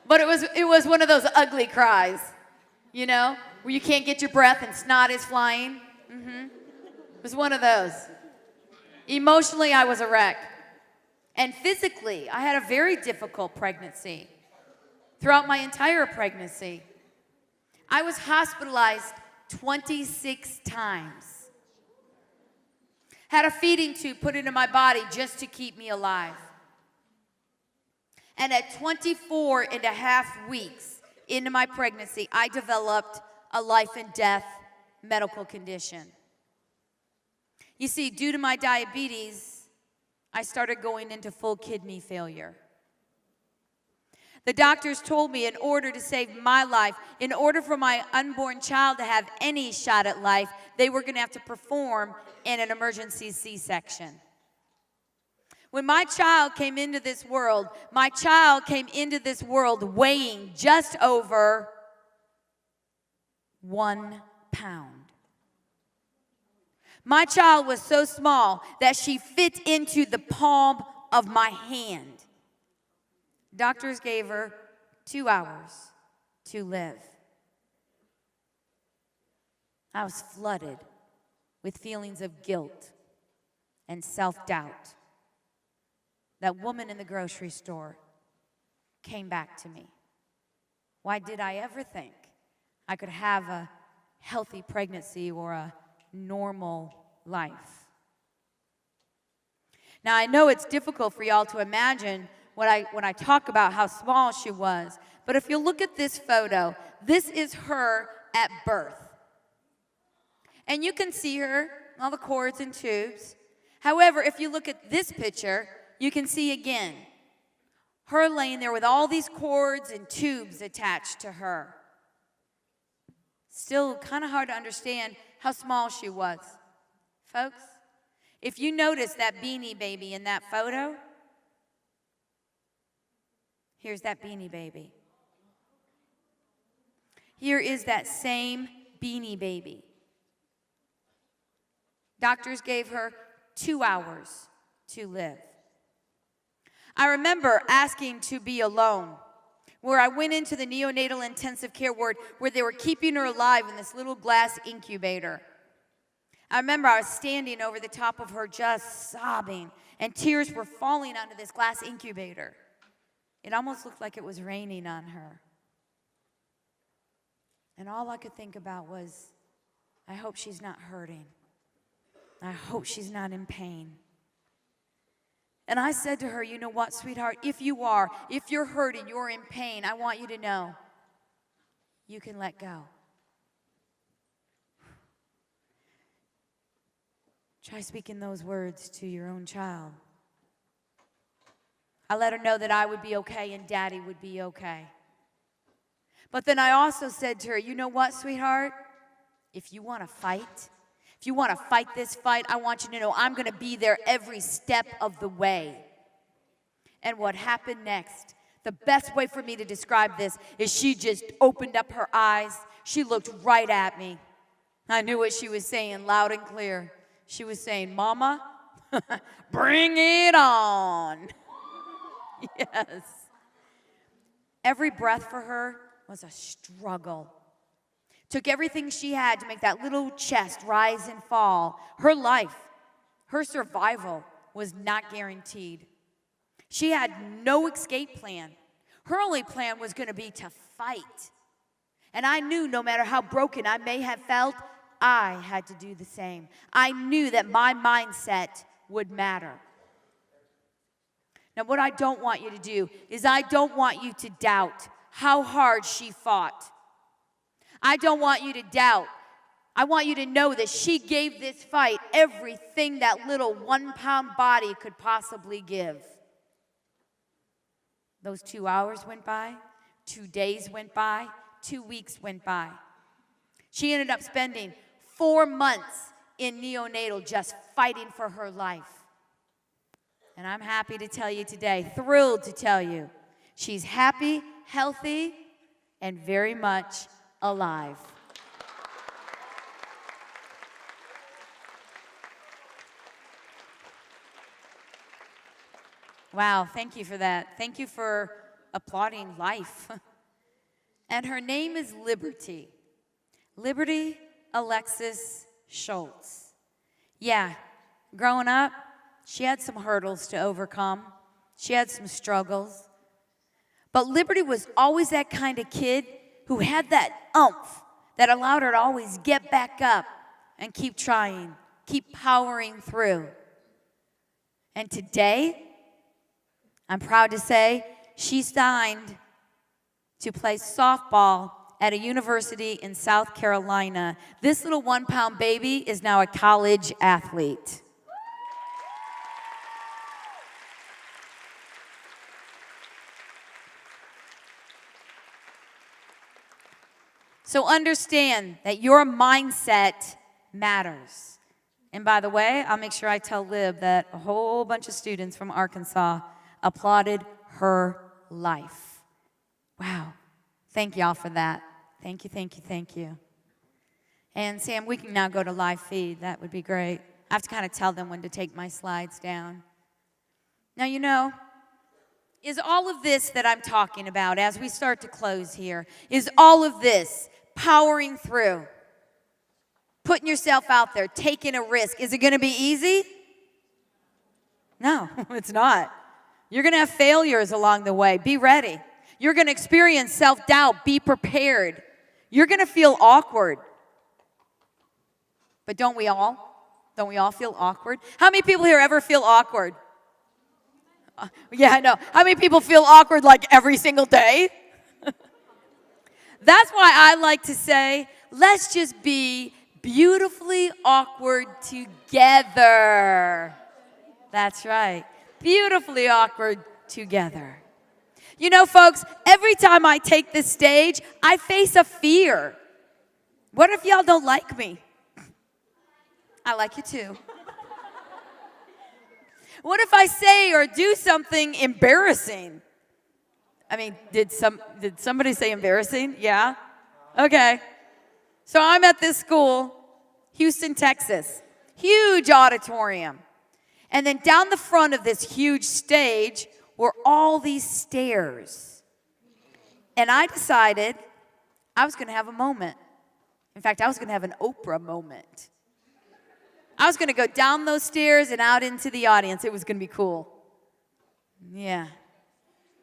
But it was one of those ugly cries, you know, where you can't get your breath and snot is flying. It was one of those. Emotionally, I was a wreck. And physically, I had a very difficult pregnancy. Throughout my entire pregnancy, I was hospitalized 26 times. Had a feeding tube put into my body just to keep me alive. And at 24 and a half weeks into my pregnancy, I developed a life and death medical condition. You see, due to my diabetes, I started going into full kidney failure. The doctors told me in order to save my life, in order for my unborn child to have any shot at life, they were going to have to perform in an emergency C-section. When my child came into this world weighing just over 1 pound. My child was so small that she fit into the palm of my hand. Doctors gave her 2 hours to live. I was flooded with feelings of guilt and self-doubt. That woman in the grocery store came back to me. Why did I ever think I could have a healthy pregnancy or a normal life? Now, I know it's difficult for y'all to imagine when I talk about how small she was, but if you look at this photo, this is her at birth. And you can see her, all the cords and tubes. However, if you look at this picture, you can see again her laying there with all these cords and tubes attached to her. Still kind of hard to understand how small she was. Folks, if you notice that beanie baby in that photo, here's that beanie baby. Here is that same beanie baby. Doctors gave her 2 hours to live. I remember asking to be alone, where I went into the neonatal intensive care ward where they were keeping her alive in this little glass incubator. I remember I was standing over the top of her just sobbing, and tears were falling onto this glass incubator. It almost looked like it was raining on her. And all I could think about was, I hope she's not hurting. I hope she's not in pain. And I said to her, you know what, sweetheart, if you're hurting, you're in pain, I want you to know you can let go. Try speaking those words to your own child. I let her know that I would be okay and Daddy would be okay. But then I also said to her, you know what, sweetheart? If you want to fight this fight, I want you to know I'm going to be there every step of the way. And what happened next, the best way for me to describe this is she just opened up her eyes. She looked right at me. I knew what she was saying loud and clear. She was saying, Mama, bring it on. Yes. Every breath for her was a struggle. Took everything she had to make that little chest rise and fall. Her life, her survival was not guaranteed. She had no escape plan. Her only plan was going to be to fight. And I knew no matter how broken I may have felt, I had to do the same. I knew that my mindset would matter. Now, what I don't want you to do is I don't want you to doubt how hard she fought. I don't want you to doubt. I want you to know that she gave this fight everything that little 1-pound body could possibly give. Those 2 hours went by, 2 days went by, 2 weeks went by. She ended up spending 4 months in neonatal just fighting for her life. And I'm happy to tell you today, thrilled to tell you, she's happy, healthy, and very much alive. Wow, thank you for that. Thank you for applauding life. And her name is Liberty. Liberty Alexis Shultz. Yeah, growing up, she had some hurdles to overcome. She had some struggles. But Liberty was always that kind of kid who had that oomph that allowed her to always get back up and keep trying, keep powering through. And today, I'm proud to say she signed to play softball at a university in South Carolina. This little 1-pound baby is now a college athlete. So understand that your mindset matters. And by the way, I'll make sure I tell Lib that a whole bunch of students from Arkansas applauded her life. Wow. Thank y'all for that. Thank you, thank you, thank you. And Sam, we can now go to live feed. That would be great. I have to kind of tell them when to take my slides down. Now, you know, is all of this that I'm talking about as we start to close here, is all of this powering through, putting yourself out there, taking a risk, is it going to be easy? No, it's not. You're going to have failures along the way. Be ready. You're going to experience self-doubt. Be prepared. You're going to feel awkward. But don't we all? Don't we all feel awkward? How many people here ever feel awkward? Yeah, I know. How many people feel awkward like every single day? That's why I like to say, let's just be beautifully awkward together. That's right. Beautifully awkward together. You know, folks, every time I take this stage, I face a fear. What if y'all don't like me? I like you too. What if I say or do something embarrassing? I mean, did somebody say embarrassing? Yeah? Okay. So I'm at this school, Houston, Texas. Huge auditorium. And then down the front of this huge stage were all these stairs. And I decided I was going to have a moment. In fact, I was going to have an Oprah moment. I was going to go down those stairs and out into the audience. It was going to be cool. Yeah.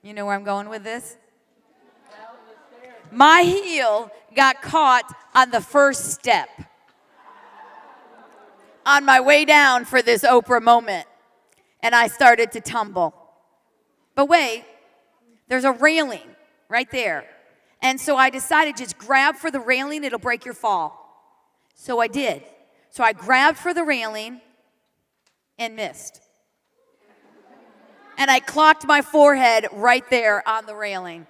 You know where I'm going with this? My heel got caught on the first step. on my way down for this Oprah moment, and I started to tumble. But wait, there's a railing right there. And so I decided just grab for the railing, it'll break your fall. So I did. So I grabbed for the railing and missed. And I clocked my forehead right there on the railing.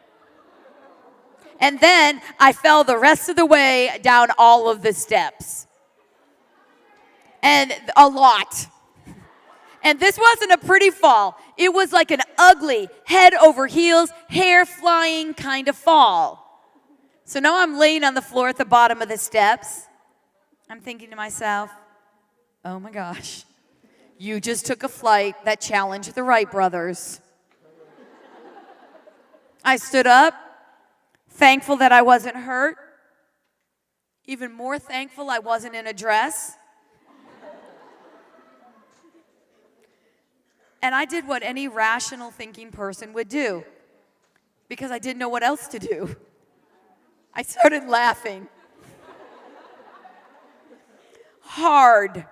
And then I fell the rest of the way down all of the steps. And a lot. And this wasn't a pretty fall. It was like an ugly, head over heels, hair flying kind of fall. So now I'm laying on the floor at the bottom of the steps. I'm thinking to myself, oh my gosh, you just took a flight that challenged the Wright brothers. I stood up, thankful that I wasn't hurt. Even more thankful I wasn't in a dress. And I did what any rational thinking person would do because I didn't know what else to do. I started laughing. Hard.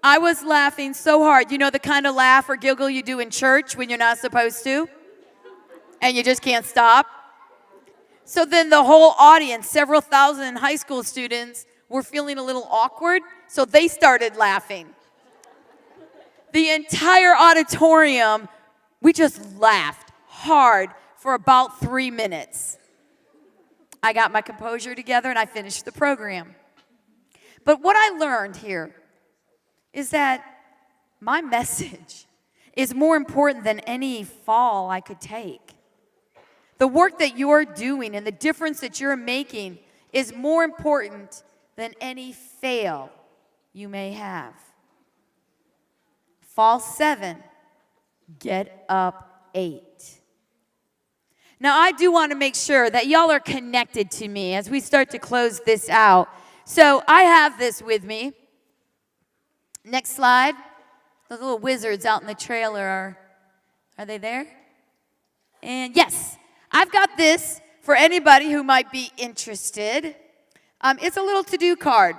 I was laughing so hard. You know the kind of laugh or giggle you do in church when you're not supposed to? And you just can't stop? So then the whole audience, several thousand high school students, were feeling a little awkward, so they started laughing. The entire auditorium, we just laughed hard for about 3 minutes. I got my composure together and I finished the program. But what I learned here is that my message is more important than any fall I could take. The work that you're doing and the difference that you're making is more important than any fail you may have. Fall 7, get up 8. Now, I do want to make sure that y'all are connected to me as we start to close this out. So I have this with me. Next slide. Those little wizards out in the trailer are they there? And yes, I've got this for anybody who might be interested. It's a little to-do card.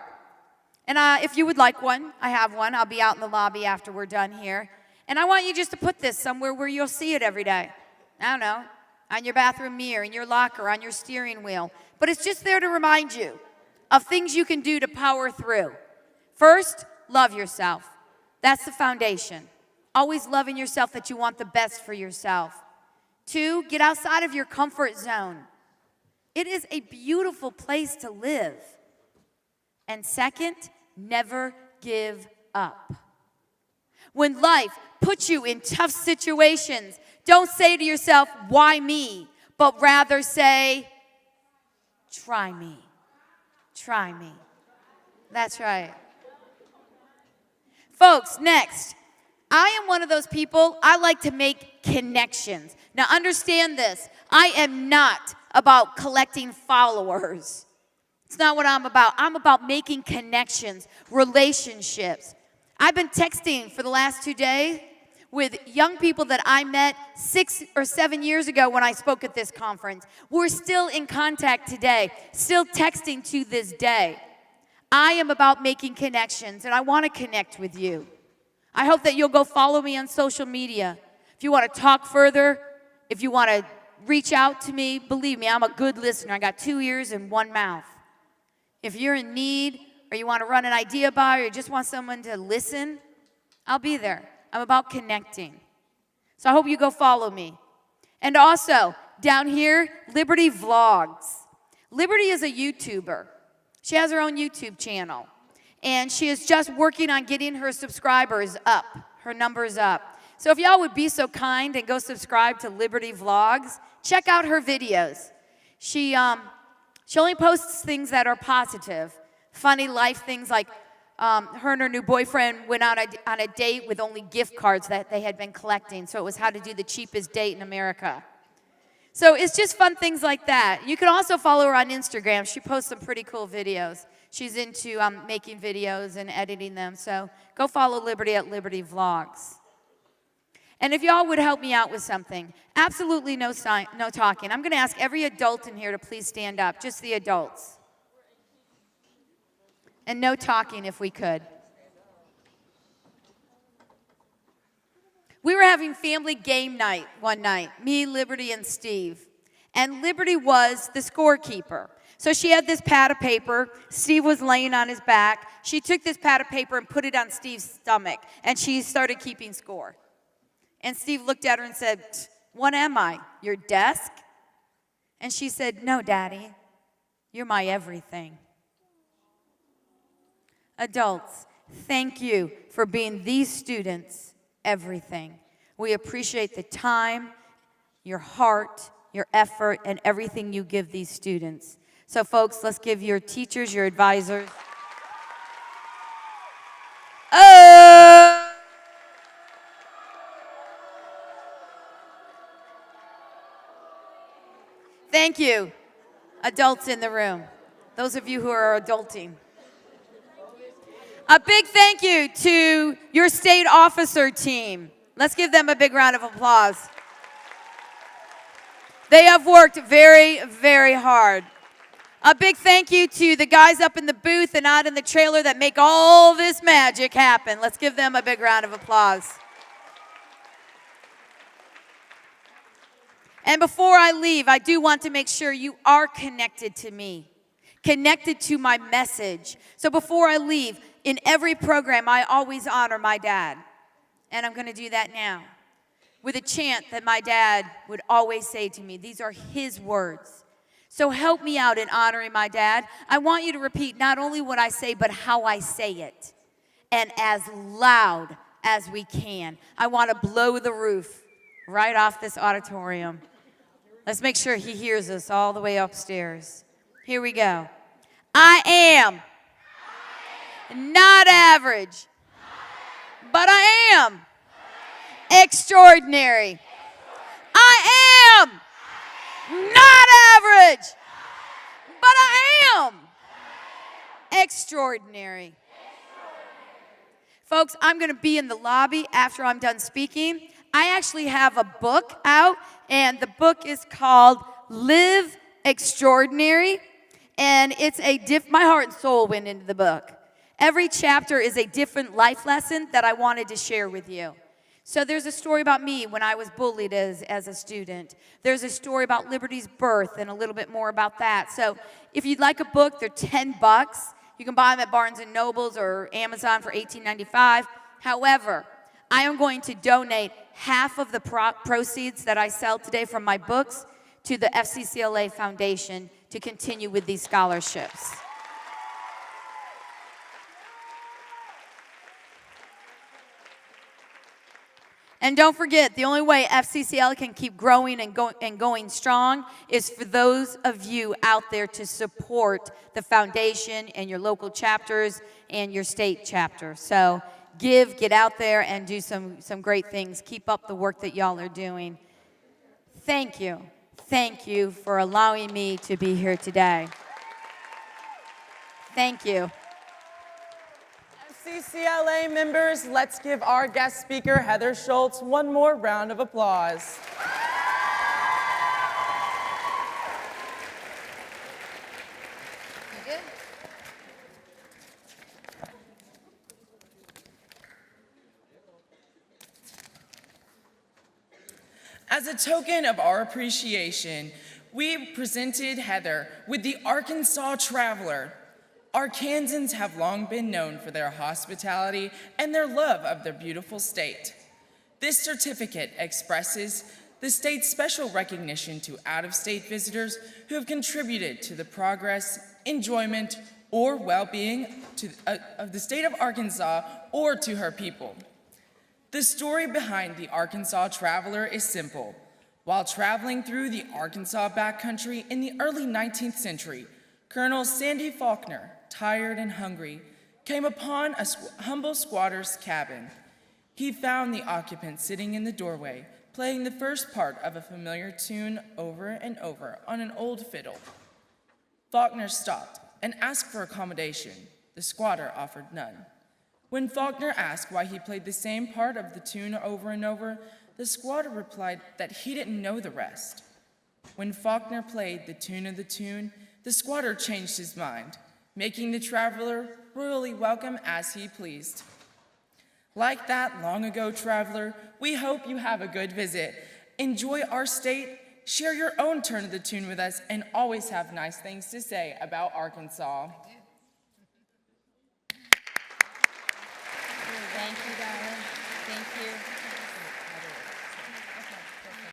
And if you would like one, I have one. I'll be out in the lobby after we're done here. And I want you just to put this somewhere where you'll see it every day. I don't know, on your bathroom mirror, in your locker, on your steering wheel. But it's just there to remind you of things you can do to power through. First, love yourself. That's the foundation. Always loving yourself that you want the best for yourself. 2, get outside of your comfort zone. It is a beautiful place to live. And second, never give up. When life puts you in tough situations, don't say to yourself, why me? But rather say, try me. Try me. That's right. Folks, next, I am one of those people, I like to make connections. Now understand this, I am not about collecting followers. It's not what I'm about. I'm about making connections, relationships. I've been texting for the last 2 days with young people that I met 6 or 7 years ago when I spoke at this conference. We're still in contact today, still texting to this day. I am about making connections, and I want to connect with you. I hope that you'll go follow me on social media. If you want to talk further, if you want to reach out to me, believe me, I'm a good listener. I got 2 ears and 1 mouth. If you're in need, or you want to run an idea by, or you just want someone to listen, I'll be there. I'm about connecting. So I hope you go follow me. And also, down here, Liberty Vlogs. Liberty is a YouTuber. She has her own YouTube channel. And she is just working on getting her subscribers up, her numbers up. So if y'all would be so kind and go subscribe to Liberty Vlogs, check out her videos. She only posts things that are positive, funny life things like her and her new boyfriend went out on a date with only gift cards that they had been collecting. So it was how to do the cheapest date in America. So it's just fun things like that. You can also follow her on Instagram. She posts some pretty cool videos. She's into making videos and editing them. So go follow Liberty at Liberty Vlogs. And if y'all would help me out with something, absolutely no talking. I'm going to ask every adult in here to please stand up, just the adults. And no talking if we could. We were having family game night one night, me, Liberty, and Steve. And Liberty was the scorekeeper. So she had this pad of paper. Steve was laying on his back. She took this pad of paper and put it on Steve's stomach, and she started keeping score. And Steve looked at her and said, "What am I, your desk?" And she said, "No, Daddy, you're my everything." Adults, thank you for being these students' everything. We appreciate the time, your heart, your effort, and everything you give these students. So folks, let's give your teachers, your advisors. Thank you, adults in the room, those of you who are adulting. A big thank you to your state officer team. Let's give them a big round of applause. They have worked very, very hard. A big thank you to the guys up in the booth and out in the trailer that make all this magic happen. Let's give them a big round of applause. And before I leave, I do want to make sure you are connected to me, connected to my message. So before I leave, in every program, I always honor my dad. And I'm going to do that now with a chant that my dad would always say to me. These are his words. So help me out in honoring my dad. I want you to repeat not only what I say, but how I say it. And as loud as we can. I want to blow the roof right off this auditorium. Let's make sure he hears us all the way upstairs. Here we go. I am not average, but I am extraordinary. I am not average, but I am extraordinary. Folks, I'm going to be in the lobby after I'm done speaking. I actually have a book out, and the book is called Live Extraordinary, and it's my heart and soul went into the book. Every chapter is a different life lesson that I wanted to share with you. So there's a story about me when I was bullied as a student. There's a story about Liberty's birth and a little bit more about that. So if you'd like a book, they're $10. You can buy them at Barnes & Nobles or Amazon for $18.95. However, I am going to donate half of the proceeds that I sell today from my books to the FCCLA Foundation to continue with these scholarships. And don't forget, the only way FCCLA can keep growing and going strong is for those of you out there to support the foundation and your local chapters and your state chapter. So get out there and do some great things. Keep up the work that y'all are doing. Thank you. Thank you for allowing me to be here today. Thank you. FCCLA members, let's give our guest speaker, Heather Shultz, one more round of applause. You good? As a token of our appreciation, we presented Heather with the Arkansas Traveler. Arkansans have long been known for their hospitality and their love of their beautiful state. This certificate expresses the state's special recognition to out-of-state visitors who have contributed to the progress, enjoyment, or well-being of the state of Arkansas or to her people. The story behind the Arkansas Traveler is simple. While traveling through the Arkansas backcountry in the early 19th century, Colonel Sandy Faulkner, tired and hungry, came upon a humble squatter's cabin. He found the occupant sitting in the doorway, playing the first part of a familiar tune over and over on an old fiddle. Faulkner stopped and asked for accommodation. The squatter offered none. When Faulkner asked why he played the same part of the tune over and over, the squatter replied that he didn't know the rest. When Faulkner played the tune of the tune, the squatter changed his mind, making the traveler royally welcome as he pleased. Like that long ago traveler, we hope you have a good visit. Enjoy our state, share your own turn of the tune with us, and always have nice things to say about Arkansas.